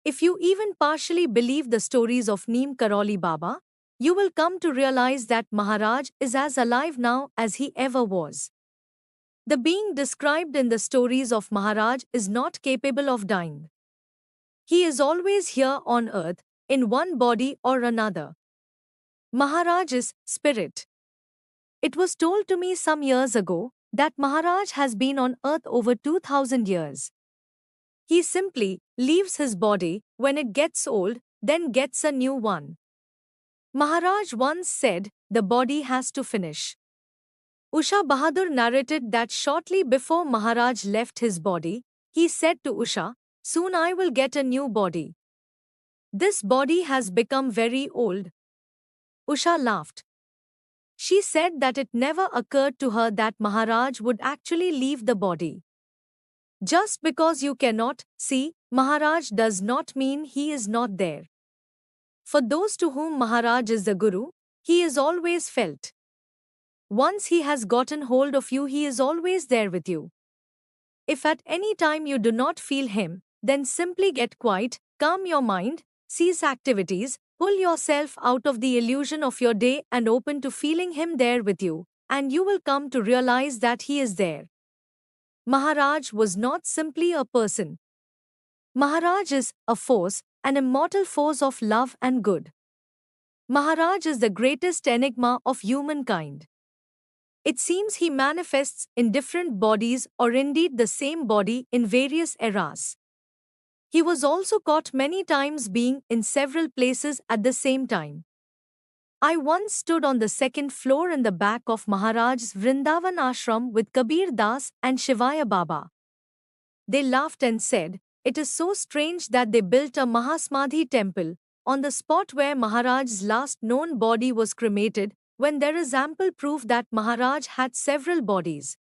If you even partially believe the stories of Neem Karoli Baba, you will come to realize that Maharaj is as alive now as he ever was. The being described in the stories of Maharaj is not capable of dying. He is always here on earth, in one body or another. Maharaj is spirit. It was told to me some years ago that Maharaj has been on earth over 2000 years. He simply leaves his body when it gets old, then gets a new one. Maharaj once said, the body has to finish. Usha Bahadur narrated that shortly before Maharaj left his body, he said to Usha, soon I will get a new body. This body has become very old. Usha laughed. She said that it never occurred to her that Maharaj would actually leave the body. Just because you cannot see Maharaj does not mean he is not there. For those to whom Maharaj is the Guru, he is always felt. Once he has gotten hold of you, he is always there with you. If at any time you do not feel him, then simply get quiet, calm your mind, cease activities, pull yourself out of the illusion of your day and open to feeling him there with you, and you will come to realize that he is there. Maharaj was not simply a person. Maharaj is a force, an immortal force of love and good. Maharaj is the greatest enigma of humankind. It seems he manifests in different bodies or indeed the same body in various eras. He was also caught many times being in several places at the same time. I once stood on the second floor in the back of Maharaj's Vrindavan ashram with Kabir Das and Shivaya Baba. They laughed and said, it is so strange that they built a Mahasmadhi temple on the spot where Maharaj's last known body was cremated, when there is ample proof that Maharaj had several bodies.